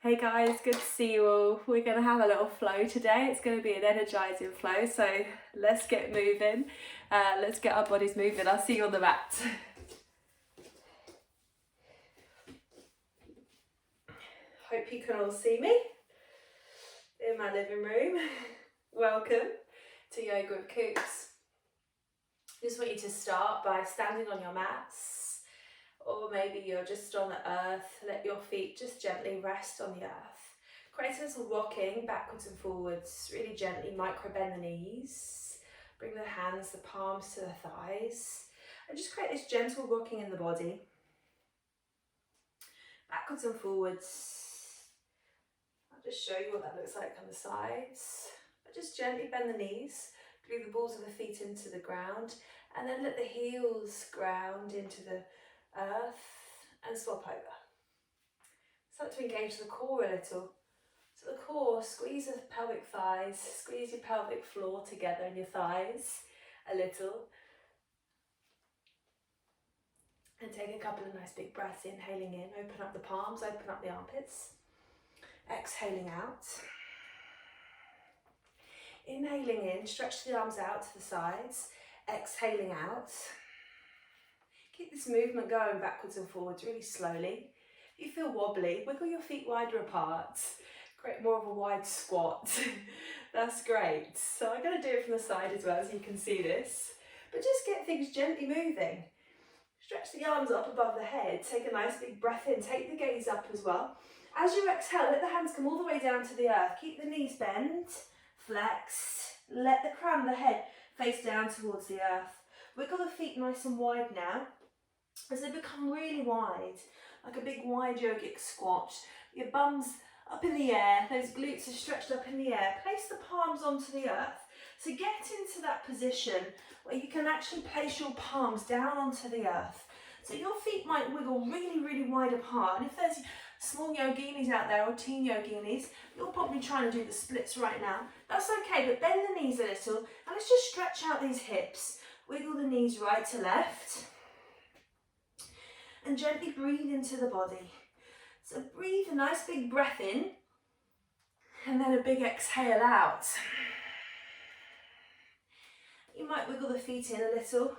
Hey guys, good to see you all. We're going to have a little flow today. It's going to be an energizing flow, so let's get moving. Let's get our bodies moving. I'll see you on the mat. Hope you can all see me in my living room. Welcome to Yoga with Coops. Just want you to start by standing on your mats, or maybe you're just on the earth. Let your feet just gently rest on the earth. Create a little rocking backwards and forwards, really gently micro bend the knees. Bring the hands, the palms to the thighs, and just create this gentle rocking in the body. Backwards and forwards. I'll just show you what that looks like on the sides. But just gently bend the knees, glue the balls of the feet into the ground, and then let the heels ground into the earth and swap over. Start to engage the core a little. So the core, squeeze the pelvic thighs, squeeze your pelvic floor together and your thighs a little. And take a couple of nice big breaths, inhaling in, open up the palms, open up the armpits. Exhaling out. Inhaling in, stretch the arms out to the sides. Exhaling out. Keep this movement going backwards and forwards really slowly. If you feel wobbly, wiggle your feet wider apart. Create more of a wide squat. That's great. So I'm going to do it from the side as well, so you can see this. But just get things gently moving. Stretch the arms up above the head. Take a nice big breath in. Take the gaze up as well. As you exhale, let the hands come all the way down to the earth. Keep the knees bent, flexed. Let the crown of the head face down towards the earth. Wiggle the feet nice and wide now. As they become really wide, like a big wide yogic squat. Your bum's up in the air, those glutes are stretched up in the air. Place the palms onto the earth. So get into that position where you can actually place your palms down onto the earth. So your feet might wiggle really, really wide apart. And if there's small yoginis out there or teen yoginis, you're probably trying to do the splits right now. That's okay, but bend the knees a little and let's just stretch out these hips. Wiggle the knees right to left. And gently breathe into the body. So breathe a nice big breath in and then a big exhale out. You might wiggle the feet in a little.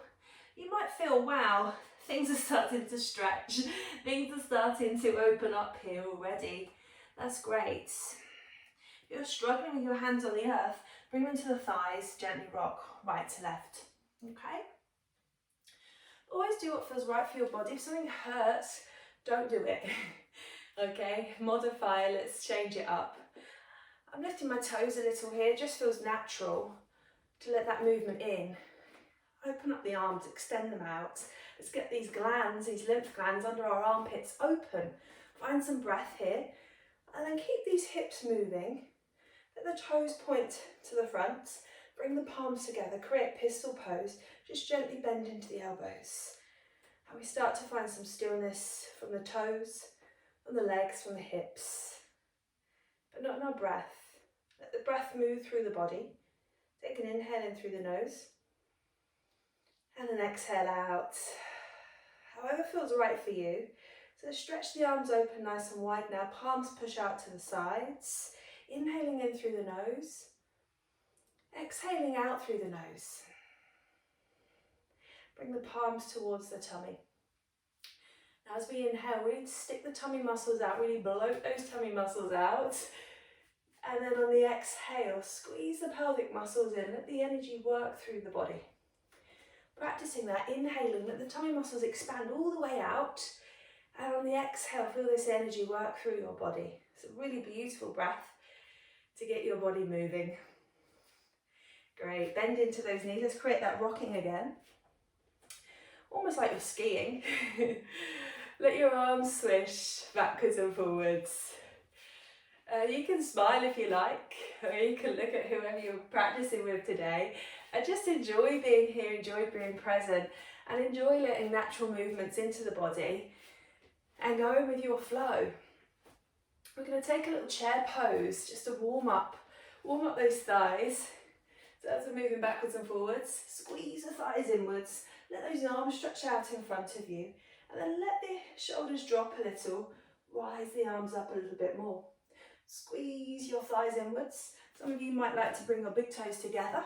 You might feel, wow, things are starting to stretch. Things are starting to open up here already. That's great. If you're struggling with your hands on the earth, bring them to the thighs, gently rock right to left. Okay? Always do what feels right for your body. If something hurts, don't do it. Okay, modify, let's change it up. I'm lifting my toes a little here, it just feels natural to let that movement in. Open up the arms, extend them out. Let's get these glands, these lymph glands under our armpits open. Find some breath here, and then keep these hips moving. Let the toes point to the front. Bring the palms together, create pistol pose. Just gently bend into the elbows. And we start to find some stillness from the toes, from the legs, from the hips. But not in our breath. Let the breath move through the body. Take an inhale in through the nose. And then exhale out. However feels right for you. So stretch the arms open nice and wide now. Palms push out to the sides. Inhaling in through the nose. Exhaling out through the nose. Bring the palms towards the tummy. Now as we inhale, really stick the tummy muscles out, really bloat those tummy muscles out. And then on the exhale, squeeze the pelvic muscles in, let the energy work through the body. Practicing that, inhaling, let the tummy muscles expand all the way out. And on the exhale, feel this energy work through your body. It's a really beautiful breath to get your body moving. Great, bend into those knees. Let's create that rocking again. Almost like you're skiing. Let your arms swish backwards and forwards. You can smile if you like, or you can look at whoever you're practicing with today and just enjoy being here, enjoy being present, and enjoy letting natural movements into the body and going with your flow. We're going to take a little chair pose just to warm up those thighs. So as we're moving backwards and forwards, squeeze the thighs inwards, let those arms stretch out in front of you, and then let the shoulders drop a little, rise the arms up a little bit more. Squeeze your thighs inwards. Some of you might like to bring your big toes together.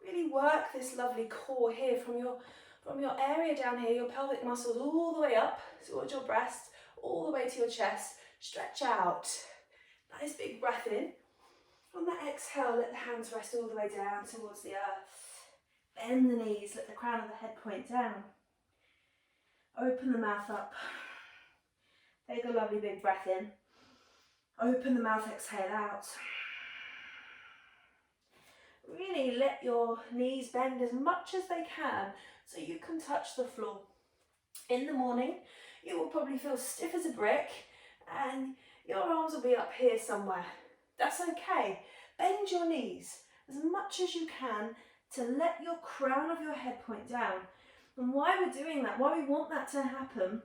Really work this lovely core here from your area down here, your pelvic muscles all the way up towards your breast, all the way to your chest. Stretch out. Nice big breath in. On that exhale, let the hands rest all the way down towards the earth. Bend the knees, let the crown of the head point down. Open the mouth up. Take a lovely big breath in. Open the mouth, exhale out. Really let your knees bend as much as they can so you can touch the floor. In the morning, you will probably feel stiff as a brick and your arms will be up here somewhere. That's okay. Bend your knees as much as you can to let your crown of your head point down. And why we're doing that, why we want that to happen,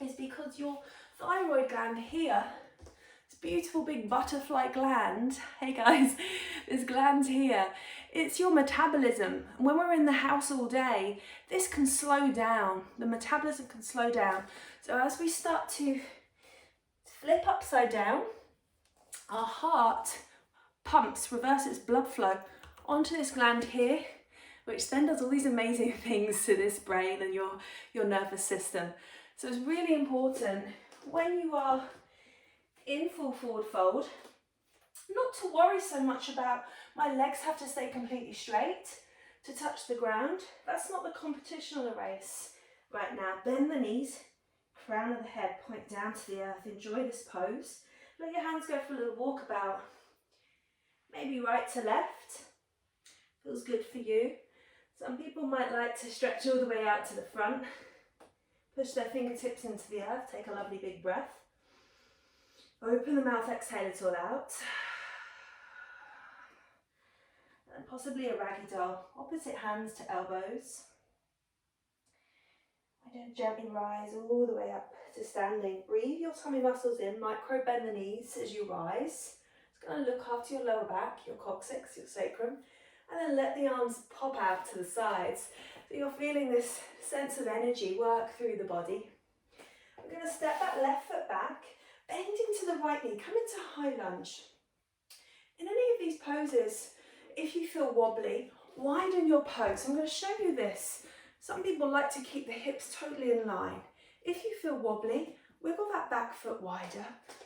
is because your thyroid gland here, this beautiful big butterfly gland, hey guys, this gland here, it's your metabolism. And when we're in the house all day, this can slow down. The metabolism can slow down. So as we start to flip upside down, our heart pumps, reverses blood flow onto this gland here, which then does all these amazing things to this brain and your nervous system. So it's really important when you are in full forward fold, not to worry so much about my legs have to stay completely straight to touch the ground. That's not the competition or the race right now. Bend the knees, crown of the head, point down to the earth. Enjoy this pose. Let your hands go for a little walkabout. Maybe right to left. Feels good for you. Some people might like to stretch all the way out to the front. Push their fingertips into the earth. Take a lovely big breath. Open the mouth, exhale it all out. And possibly a raggy doll. Opposite hands to elbows. And then gently rise all the way up to standing. Breathe your tummy muscles in. Micro bend the knees as you rise. It's going to look after your lower back, your coccyx, your sacrum. And then let the arms pop out to the sides. So you're feeling this sense of energy work through the body. We're going to step that left foot back. Bend into the right knee, come into high lunge. In any of these poses, if you feel wobbly, widen your pose. I'm going to show you this. Some people like to keep the hips totally in line. If you feel wobbly, wiggle that back foot wider,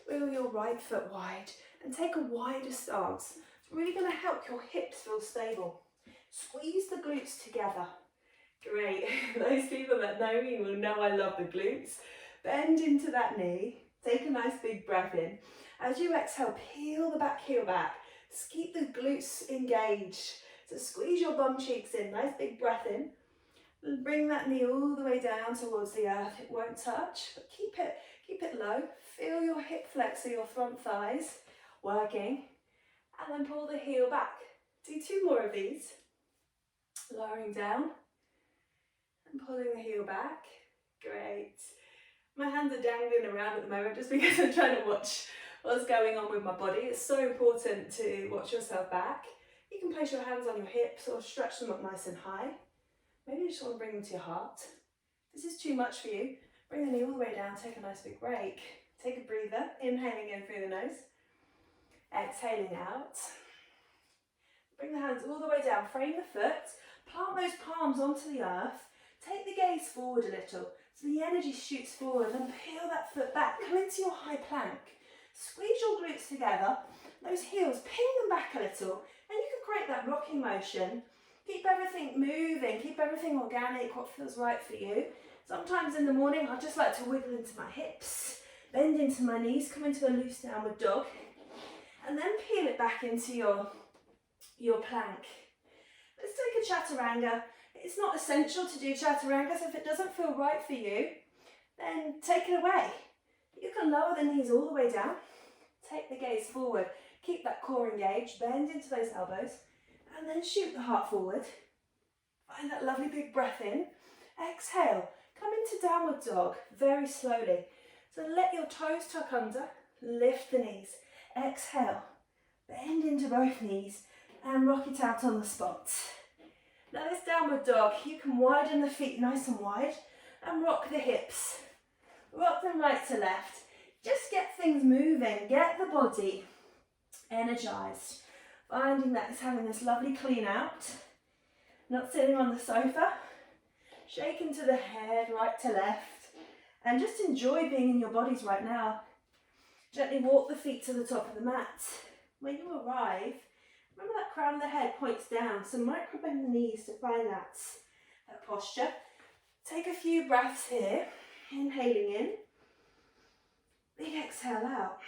wiggle your right foot wide, and take a wider stance. It's really going to help your hips feel stable. Squeeze the glutes together. Great. Those people that know me will know I love the glutes. Bend into that knee. Take a nice big breath in. As you exhale, peel the back heel back. Just keep the glutes engaged. So squeeze your bum cheeks in. Nice big breath in. And bring that knee all the way down towards the earth. It won't touch, but keep it low. Feel your hip flexor, your front thighs working. And then pull the heel back. Do 2 more of these. Lowering down and pulling the heel back. Great. My hands are dangling around at the moment just because I'm trying to watch what's going on with my body. It's so important to watch yourself back. You can place your hands on your hips or stretch them up nice and high. Maybe you just want to bring them to your heart. If this is too much for you, bring the knee all the way down, take a nice big break. Take a breather, inhaling in through the nose, exhaling out. Bring the hands all the way down, frame the foot, plant those palms onto the earth, take the gaze forward a little. So the energy shoots forward and peel that foot back. Come into your high plank. Squeeze your glutes together. Those heels, ping them back a little. And you can create that rocking motion. Keep everything moving. Keep everything organic, what feels right for you. Sometimes in the morning, I just like to wiggle into my hips. Bend into my knees. Come into a loose downward dog. And then peel it back into your plank. Let's take a chaturanga. It's not essential to do chaturanga, so if it doesn't feel right for you, then take it away. You can lower the knees all the way down, take the gaze forward, keep that core engaged, bend into those elbows, and then shoot the heart forward. Find that lovely big breath in. Exhale, come into downward dog very slowly. So let your toes tuck under, lift the knees. Exhale, bend into both knees, and rock it out on the spot. Now this downward dog, you can widen the feet nice and wide and rock the hips. Rock them right to left. Just get things moving, get the body energized. Finding that it's having this lovely clean out. Not sitting on the sofa. Shaking to the head, right to left. And just enjoy being in your bodies right now. Gently walk the feet to the top of the mat. When you arrive, remember that crown of the head points down. So micro bend the knees to find that posture. Take a few breaths here. Inhaling in. Big exhale out.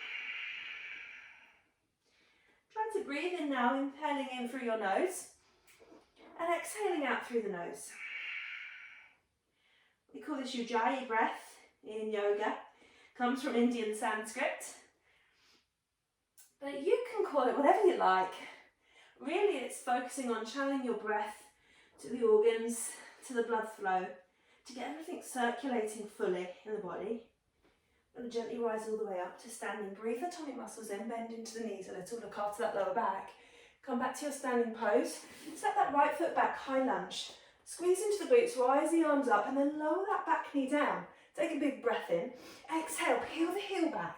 Try to breathe in now, inhaling in through your nose. And exhaling out through the nose. We call this Ujjayi breath in yoga. Comes from Indian Sanskrit. But you can call it whatever you like. Really, it's focusing on channeling your breath to the organs, to the blood flow, to get everything circulating fully in the body. And gently rise all the way up to standing. Breathe the tummy muscles in, bend into the knees a little, look after that lower back. Come back to your standing pose. Step that right foot back, high lunge. Squeeze into the glutes, rise the arms up, and then lower that back knee down. Take a big breath in. Exhale, peel the heel back.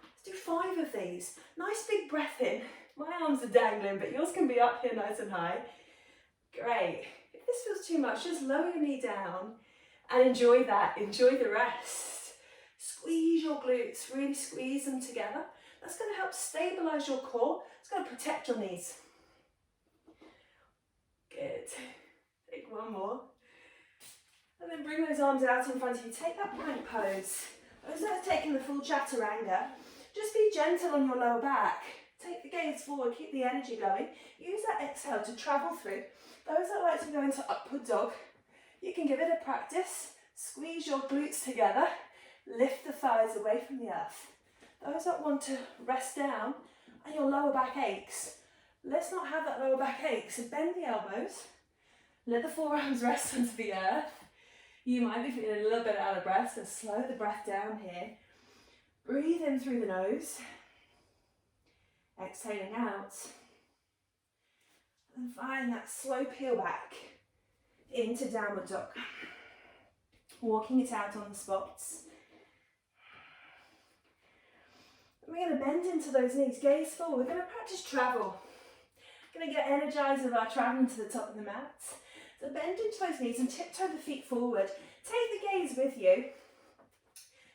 Let's do 5 of these. Nice big breath in. My arms are dangling, but yours can be up here nice and high. Great. If this feels too much, just lower your knee down and enjoy that. Enjoy the rest. Squeeze your glutes, really squeeze them together. That's going to help stabilize your core. It's going to protect your knees. Good. Take one more. And then bring those arms out in front of you. Take that plank pose. Those that are taking the full chaturanga, just be gentle on your lower back. Take the gaze forward, keep the energy going. Use that exhale to travel through. Those that like to go into upward dog, you can give it a practice. Squeeze your glutes together. Lift the thighs away from the earth. Those that want to rest down and your lower back aches, let's not have that lower back ache. So bend the elbows. Let the forearms rest onto the earth. You might be feeling a little bit out of breath, so slow the breath down here. Breathe in through the nose. Exhaling out. And find that slow peel back into downward dog. Walking it out on the spots. We're going to bend into those knees, gaze forward. We're going to practice travel. We're going to get energized with our traveling to the top of the mat. So bend into those knees and tiptoe the feet forward. Take the gaze with you.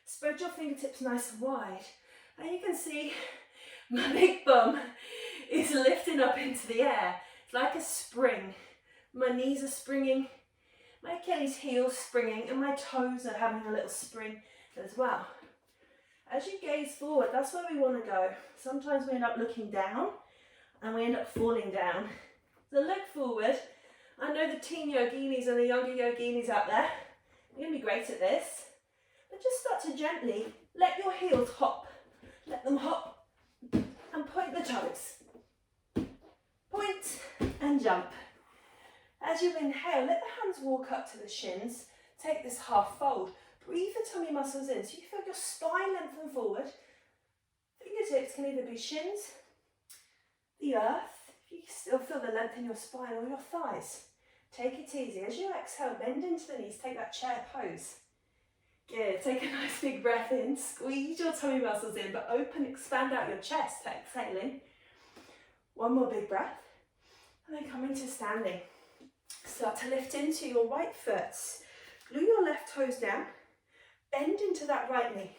Spread your fingertips nice and wide. And you can see my big bum is lifting up into the air. It's like a spring. My knees are springing. My Achilles heel's springing. And my toes are having a little spring as well. As you gaze forward, that's where we want to go. Sometimes we end up looking down and we end up falling down. So look forward. I know the teen yoginis and the younger yoginis out there, you're going to be great at this. But just start to gently let your heels hop. Let them hop and point the toes. Point and jump. As you inhale, let the hands walk up to the shins. Take this half fold. Breathe the tummy muscles in so you feel your spine lengthen forward. Fingertips can either be shins, the earth, if you still feel the length in your spine, or your thighs. Take it easy. As you exhale, bend into the knees, take that chair pose. Good. Take a nice big breath in. Squeeze your tummy muscles in, but open, expand out your chest. Exhaling. One more big breath. And then come into standing. Start to lift into your right foot. Glue your left toes down. Bend into that right knee.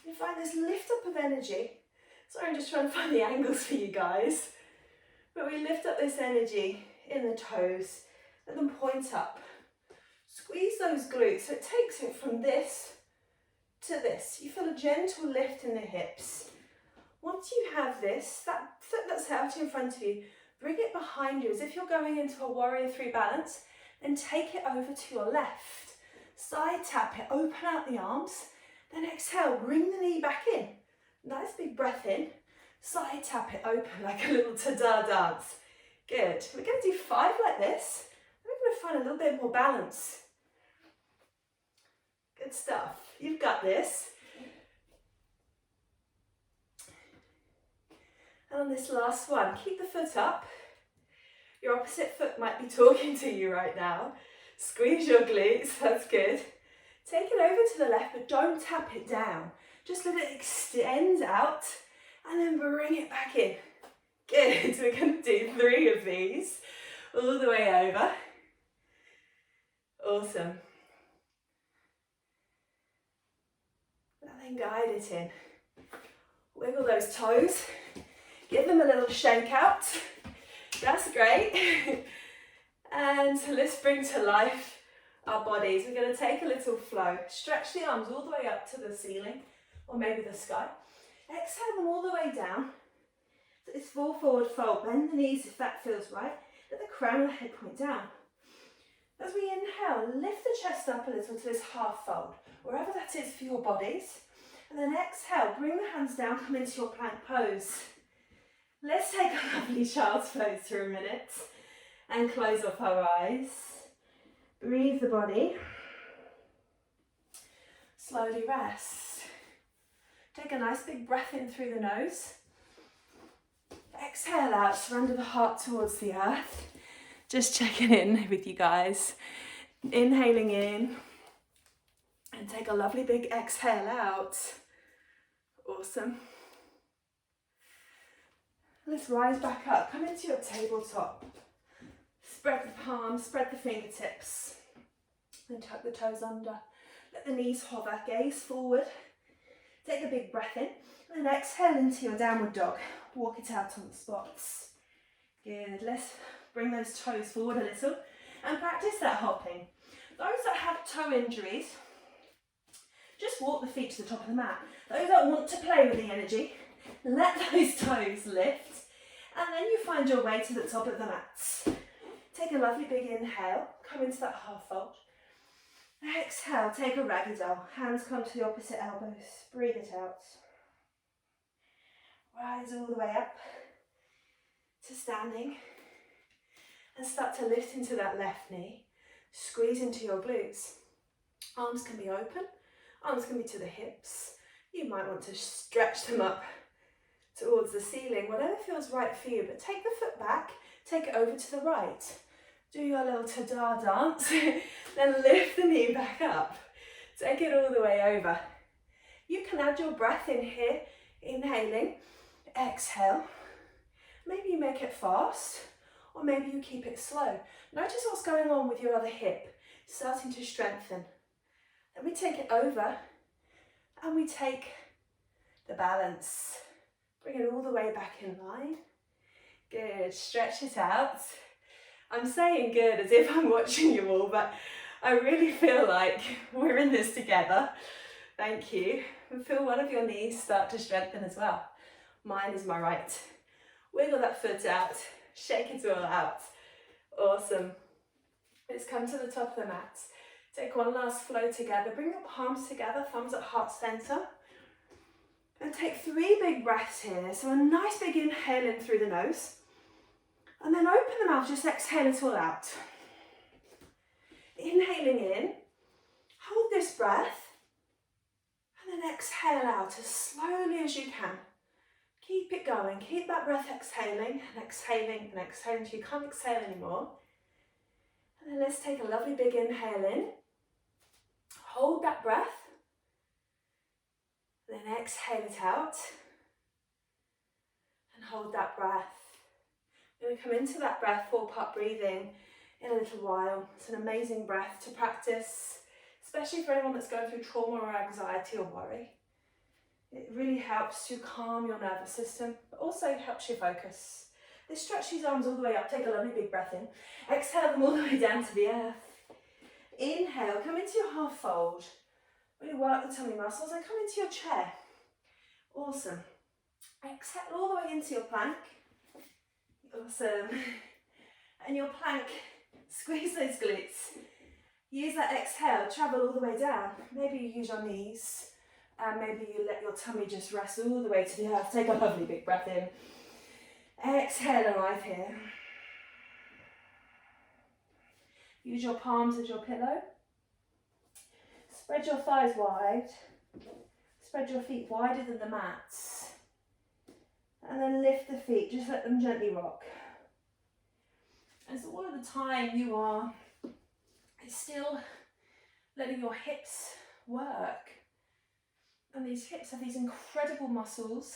You find this lift up of energy. Sorry, I'm just trying to find the angles for you guys. But we lift up this energy in the toes. Let them point up. Squeeze those glutes. So it takes it from this to this. You feel a gentle lift in the hips. Once you have this, that foot that's out in front of you, bring it behind you as if you're going into a warrior 3 balance. Then take it over to your left. Side tap it, open out the arms. Then exhale, bring the knee back in. Nice big breath in. Side tap it open like a little ta-da dance. Good. We're going to do 5 like this. We're going to find a little bit more balance. Good stuff. You've got this. And on this last one, keep the foot up. Your opposite foot might be talking to you right now. Squeeze your glutes, that's good. Take it over to the left, but don't tap it down. Just let it extend out and then bring it back in. Good, we're going to do 3 of these all the way over. Awesome. And then guide it in. Wiggle those toes. Give them a little shake out. That's great. And let's bring to life our bodies. We're going to take a little flow. Stretch the arms all the way up to the ceiling or maybe the sky. Exhale them all the way down. So it's full forward fold. Bend the knees if that feels right. Let the crown of the head point down. As we inhale, lift the chest up a little to this half fold, wherever that is for your bodies. And then exhale, bring the hands down, come into your plank pose. Let's take a lovely child's pose for a minute and close off our eyes. Breathe the body. Slowly rest. Take a nice big breath in through the nose. Exhale out, surrender the heart towards the earth. Just checking in with you guys. Inhaling in. And take a lovely big exhale out. Awesome. Let's rise back up. Come into your tabletop. Spread the palms, spread the fingertips. And tuck the toes under. Let the knees hover, gaze forward. Take a big breath in. And then exhale into your downward dog. Walk it out on the spots. Good. Let's bring those toes forward a little and practice that hopping. Those that have toe injuries, just walk the feet to the top of the mat. Those that want to play with the energy, let those toes lift and then you find your way to the top of the mats. Take a lovely big inhale, come into that half fold. Exhale, take a ragdoll. Hands come to the opposite elbows. Breathe it out. Rise all the way up to standing. And start to lift into that left knee. Squeeze into your glutes. Arms can be open. Arms can be to the hips. You might want to stretch them up towards the ceiling. Whatever feels right for you. But take the foot back. Take it over to the right. Do your little ta-da dance. Then lift the knee back up. Take it all the way over. You can add your breath in here. Inhaling. Exhale. Maybe you make it fast. Or maybe you keep it slow. Notice what's going on with your other hip, starting to strengthen. Then we take it over and we take the balance. Bring it all the way back in line. Good, stretch it out. I'm saying good as if I'm watching you all, but I really feel like we're in this together. Thank you. And feel one of your knees start to strengthen as well. Mine is my right. Wiggle that foot out. Shake it all out. Awesome. Let's come to the top of the mat. Take one last flow together. Bring your palms together, thumbs at heart center. And take 3 big breaths here. So a nice big inhale in through the nose. And then open the mouth, just exhale it all out. Inhaling in. Hold this breath. And then exhale out as slowly as you can. Keep it going, keep that breath exhaling and exhaling and exhaling until you can't exhale anymore. And then let's take a lovely big inhale in. Hold that breath. Then exhale it out. And hold that breath. We're going to come into that breath, 4-part breathing in a little while. It's an amazing breath to practice, especially for anyone that's going through trauma or anxiety or worry. It really helps to calm your nervous system, but also helps you focus. Let's stretch these arms all the way up. Take a lovely big breath in. Exhale them all the way down to the earth. Inhale, come into your half fold. Really work the tummy muscles and come into your chair. Awesome. Exhale all the way into your plank. Awesome. And your plank, squeeze those glutes. Use that exhale, travel all the way down. Maybe you use your knees. And maybe you let your tummy just rest all the way to the earth. Take a lovely big breath in. Exhale, arrive here. Use your palms as your pillow. Spread your thighs wide. Spread your feet wider than the mats. And then lift the feet, just let them gently rock. And so all of the time you are still letting your hips work. And these hips have these incredible muscles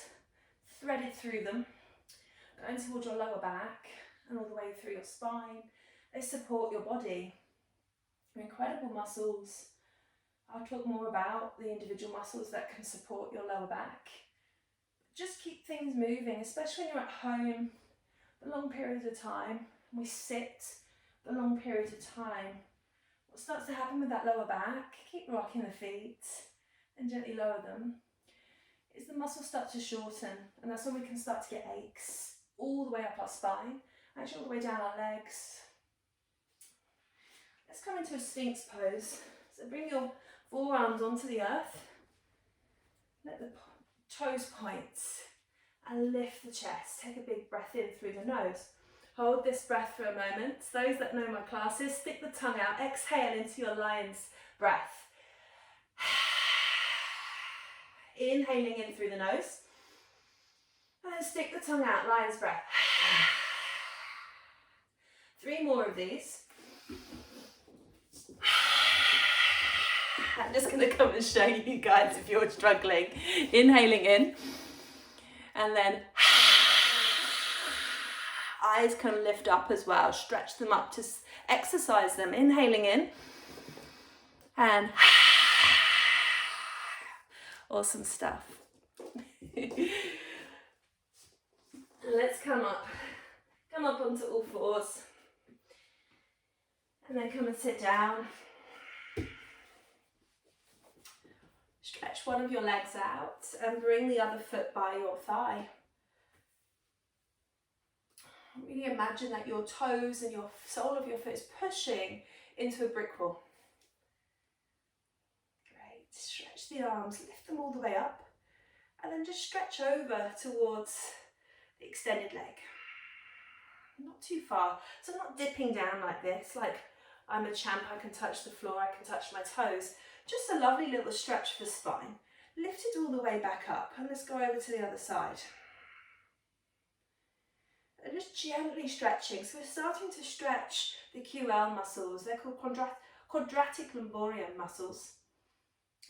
threaded through them, going towards your lower back and all the way through your spine. They support your body. They're incredible muscles. I'll talk more about the individual muscles that can support your lower back. Just keep things moving, especially when you're at home for long periods of time. We sit for long periods of time. What starts to happen with that lower back, keep rocking the feet and gently lower them, is the muscles start to shorten, and that's when we can start to get aches all the way up our spine, actually all the way down our legs. Let's come into a Sphinx pose. So bring your forearms onto the earth, let the toes point, and lift the chest. Take a big breath in through the nose. Hold this breath for a moment. Those that know my classes, stick the tongue out, exhale into your lion's breath. Inhaling in through the nose, and then stick the tongue out, lion's breath. 3 more of these. I'm just going to come and show you guys if you're struggling. Inhaling in, and then eyes can lift up as well. Stretch them up to exercise them. Inhaling in, and awesome stuff. Let's come up onto all fours, and then come and sit down. Stretch one of your legs out and bring the other foot by your thigh. Really imagine that your toes and your sole of your foot is pushing into a brick wall. Great. Stretch the arms, lift them all the way up, and then just stretch over towards the extended leg. Not too far, so I'm not dipping down like this, like I'm a champ, I can touch the floor, I can touch my toes. Just a lovely little stretch for the spine. Lift it all the way back up, and let's go over to the other side. And just gently stretching. So we're starting to stretch the QL muscles. They're called quadratic lumbrium muscles.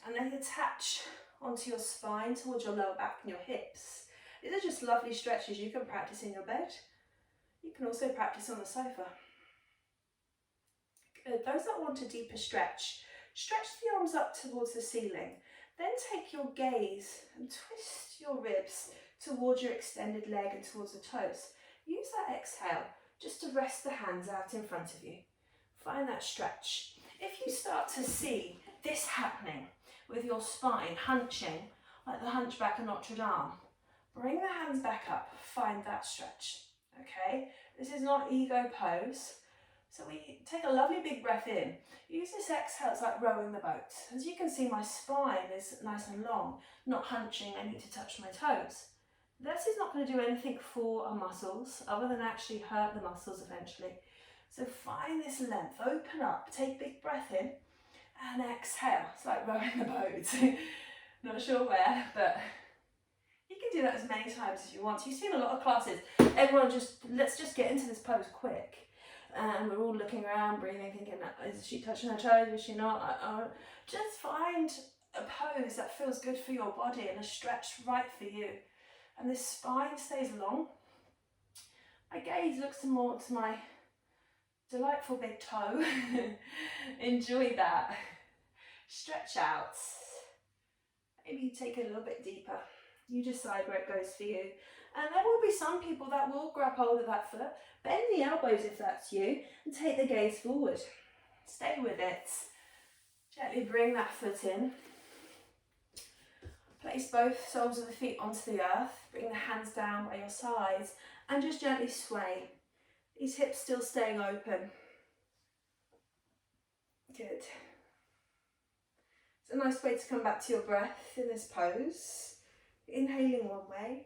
And they attach onto your spine, towards your lower back and your hips. These are just lovely stretches you can practice in your bed. You can also practice on the sofa. Good. Those that want a deeper stretch, stretch the arms up towards the ceiling. Then take your gaze and twist your ribs towards your extended leg and towards the toes. Use that exhale just to rest the hands out in front of you. Find that stretch. If you start to see this happening with your spine hunching, like the hunchback of Notre Dame, bring the hands back up, find that stretch. Okay, this is not ego pose. So we take a lovely big breath in. Use this exhale, it's like rowing the boat. As you can see, my spine is nice and long, not hunching, I need to touch my toes. This is not going to do anything for our muscles, other than actually hurt the muscles eventually. So find this length, open up, take a big breath in, and exhale. It's like rowing the boat. Not sure where, but you can do that as many times as you want. You've seen a lot of classes, everyone let's just get into this pose quick. And we're all looking around, breathing, thinking, is she touching her toes, is she not? Just find a pose that feels good for your body and a stretch right for you. And this spine stays long. My gaze looks more to my delightful big toe. Enjoy that. Stretch out. Maybe take it a little bit deeper. You decide where it goes for you. And there will be some people that will grab hold of that foot, bend the elbows if that's you, and take the gaze forward. Stay with it. Gently bring that foot in. Place both soles of the feet onto the earth. Bring the hands down by your sides and just gently sway. These hips still staying open. Good. It's a nice way to come back to your breath in this pose. Inhaling one way,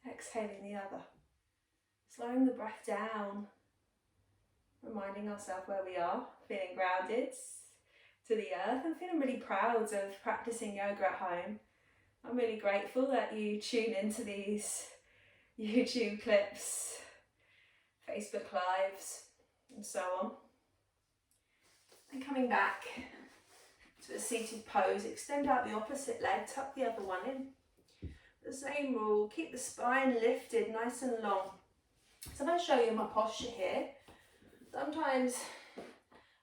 exhaling the other. Slowing the breath down, reminding ourselves where we are, feeling grounded to the earth and feeling really proud of practicing yoga at home. I'm really grateful that you tune into these YouTube clips, Facebook Lives and so on. And coming back to a seated pose. Extend out the opposite leg, tuck the other one in. The same rule, keep the spine lifted nice and long. So I'm going to show you my posture here. Sometimes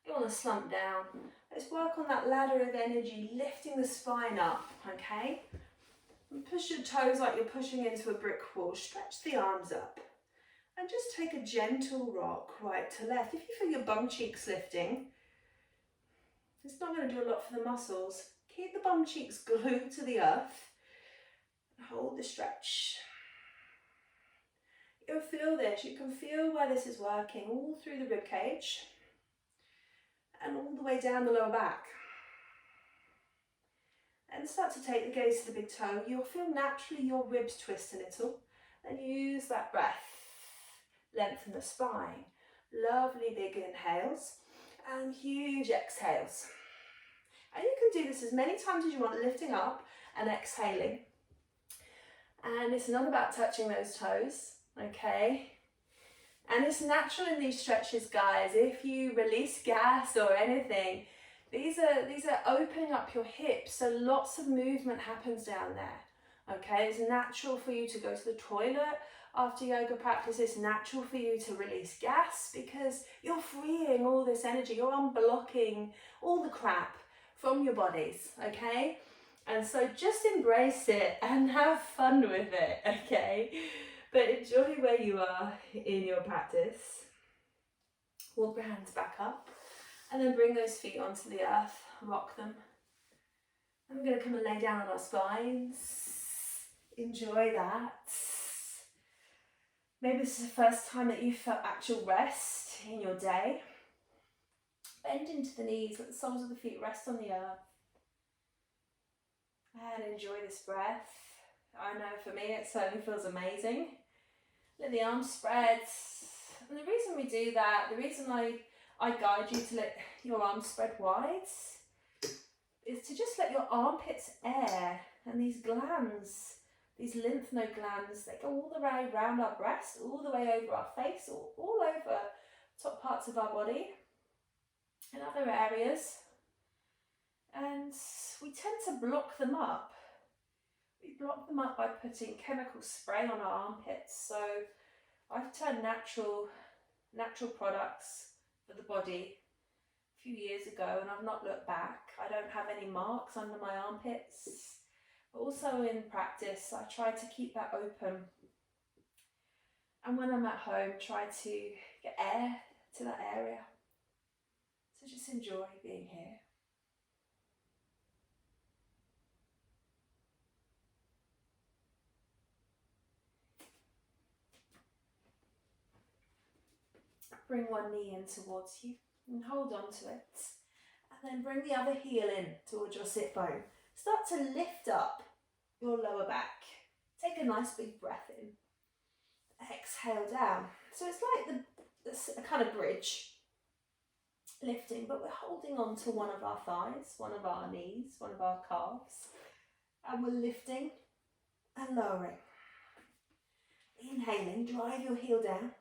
you want to slump down. Let's work on that ladder of energy, lifting the spine up, okay? And push your toes like you're pushing into a brick wall. Stretch the arms up. And just take a gentle rock right to left. If you feel your bum cheeks lifting, it's not going to do a lot for the muscles. Keep the bum cheeks glued to the earth. Hold the stretch. You'll feel this. You can feel where this is working all through the rib cage and all the way down the lower back. And start to take the gaze to the big toe. You'll feel naturally your ribs twist a little. And use that breath. Lengthen the spine. Lovely big inhales and huge exhales. And you can do this as many times as you want, lifting up and exhaling. And it's not about touching those toes, okay? And it's natural in these stretches, guys. If you release gas or anything, these are opening up your hips, so lots of movement happens down there, okay? It's natural for you to go to the toilet after yoga practice. It's natural for you to release gas because you're freeing all this energy. You're unblocking all the crap from your bodies, okay? And so just embrace it and have fun with it, okay? But enjoy where you are in your practice. Walk your hands back up and then bring those feet onto the earth, rock them. And we're going to come and lay down on our spines. Enjoy that. Maybe this is the first time that you felt actual rest in your day. Bend into the knees, let the soles of the feet rest on the earth. And enjoy this breath. I know for me it certainly feels amazing. Let the arms spread. And the reason we do that, the reason I guide you to let your arms spread wide is to just let your armpits air, and these glands, these lymph node glands, they go all the way around our breast, all the way over our face, all over top parts of our body and other areas. And we tend to block them up. We block them up by putting chemical spray on our armpits. So I've turned natural products for the body a few years ago, and I've not looked back. I don't have any marks under my armpits. But also in practice, I try to keep that open. And when I'm at home, try to get air to that area. So just enjoy being here. Bring one knee in towards you and hold on to it. And then bring the other heel in towards your sit bone. Start to lift up your lower back. Take a nice big breath in. Exhale down. So it's like a kind of bridge. Lifting, but we're holding on to one of our thighs, one of our knees, one of our calves. And we're lifting and lowering. Inhaling, drive your heel down.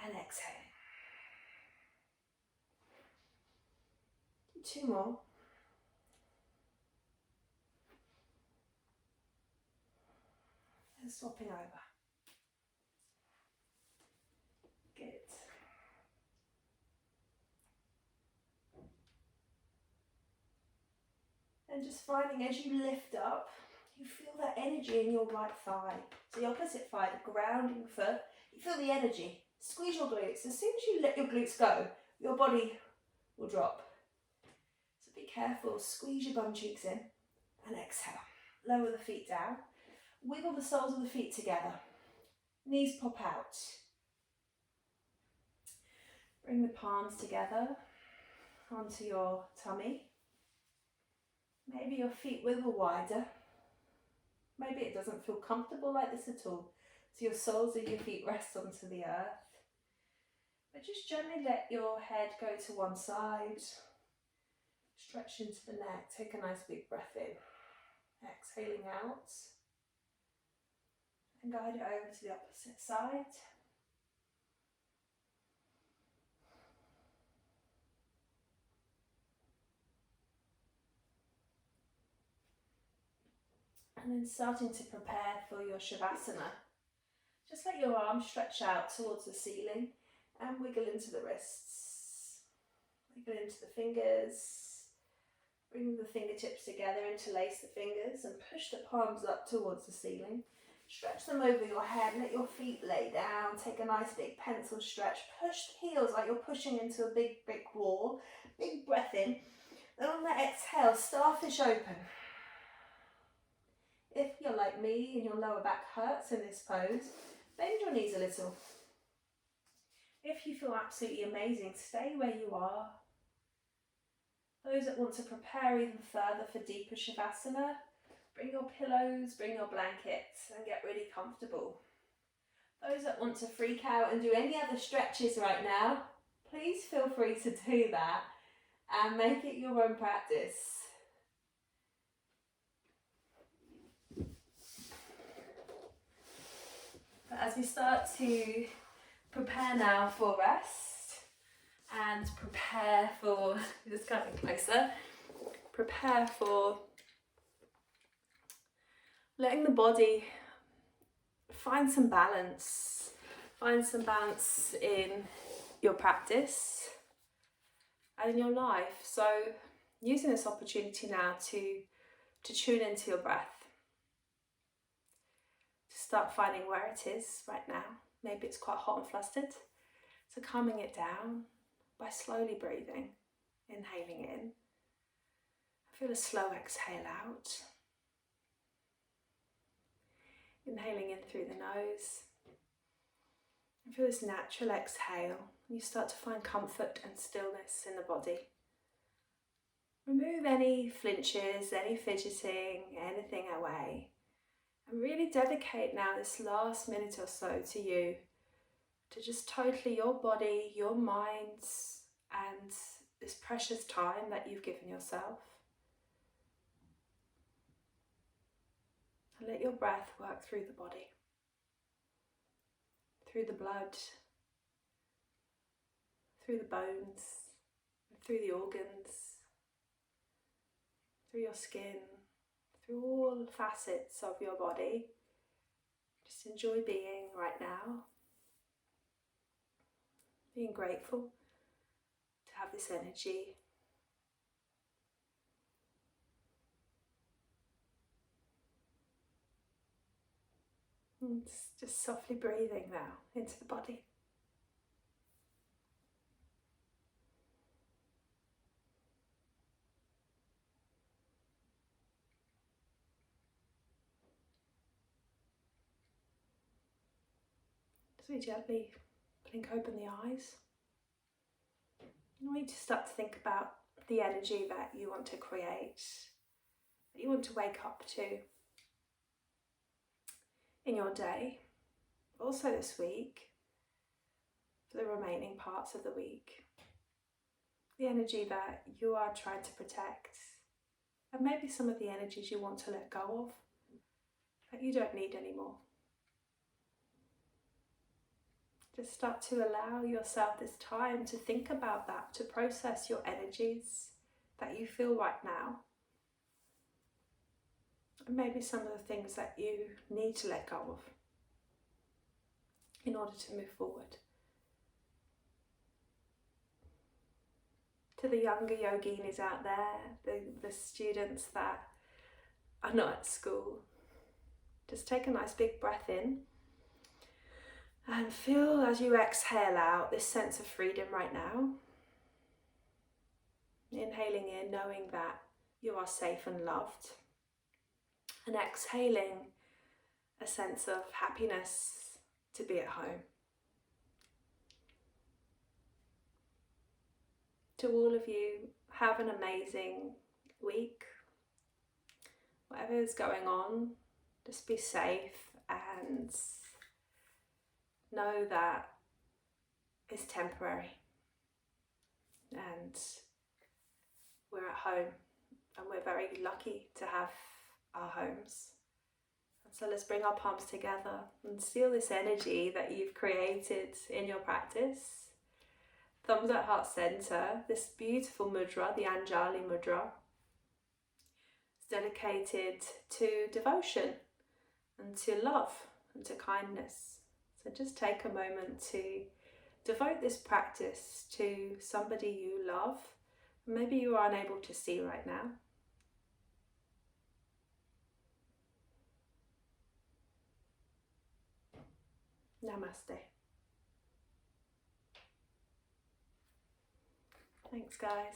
And exhaling. 2 more. And swapping over. Good. And just finding as you lift up, you feel that energy in your right thigh. So the opposite thigh, the grounding foot, you feel the energy. Squeeze your glutes. As soon as you let your glutes go, your body will drop. So be careful. Squeeze your bum cheeks in and exhale. Lower the feet down. Wiggle the soles of the feet together. Knees pop out. Bring the palms together onto your tummy. Maybe your feet wiggle wider. Maybe it doesn't feel comfortable like this at all. So your soles of your feet rest onto the earth. But just gently let your head go to one side. Stretch into the neck. Take a nice big breath in. Exhaling out. And guide it over to the opposite side. And then starting to prepare for your Shavasana. Just let your arms stretch out towards the ceiling and wiggle into the wrists. Wiggle into the fingers. Bring the fingertips together, interlace the fingers and push the palms up towards the ceiling. Stretch them over your head, let your feet lay down. Take a nice big pencil stretch. Push the heels like you're pushing into a big brick wall. Big breath in. Then on the exhale, starfish open. If you're like me and your lower back hurts in this pose, bend your knees a little. If you feel absolutely amazing, stay where you are. Those that want to prepare even further for deeper Shavasana, bring your pillows, bring your blankets and get really comfortable. Those that want to freak out and do any other stretches right now, please feel free to do that and make it your own practice. But as we start to prepare now for rest and prepare for, just coming closer, prepare for letting the body find some balance in your practice and in your life. So using this opportunity now to tune into your breath, to start finding where it is right now. Maybe it's quite hot and flustered, so calming it down by slowly breathing, inhaling in. Feel a slow exhale out. Inhaling in through the nose. And feel this natural exhale. You start to find comfort and stillness in the body. Remove any flinches, any fidgeting, anything away. And really dedicate now this last minute or so to you, to just totally your body, your mind, and this precious time that you've given yourself. And let your breath work through the body, through the blood, through the bones, through the organs, through your skin, through all facets of your body. Just enjoy being right now. Being grateful to have this energy. And just softly breathing now into the body. As we gently blink open the eyes, I want you to start to think about the energy that you want to create, that you want to wake up to in your day, also this week, for the remaining parts of the week. The energy that you are trying to protect, and maybe some of the energies you want to let go of, that you don't need anymore. Just start to allow yourself this time to think about that, to process your energies that you feel right now. And maybe some of the things that you need to let go of in order to move forward. To the younger yoginis out there, the students that are not at school, just take a nice big breath in. And feel as you exhale out this sense of freedom right now. Inhaling in, knowing that you are safe and loved. And exhaling a sense of happiness to be at home. To all of you, have an amazing week. Whatever is going on, just be safe and know that it's temporary, and we're at home, and we're very lucky to have our homes. And so let's bring our palms together and seal this energy that you've created in your practice. Thumbs at heart center, this beautiful mudra, the Anjali mudra. dedicated to devotion and to love and to kindness. So just take a moment to devote this practice to somebody you love, maybe you are unable to see right now. Namaste. Thanks, guys.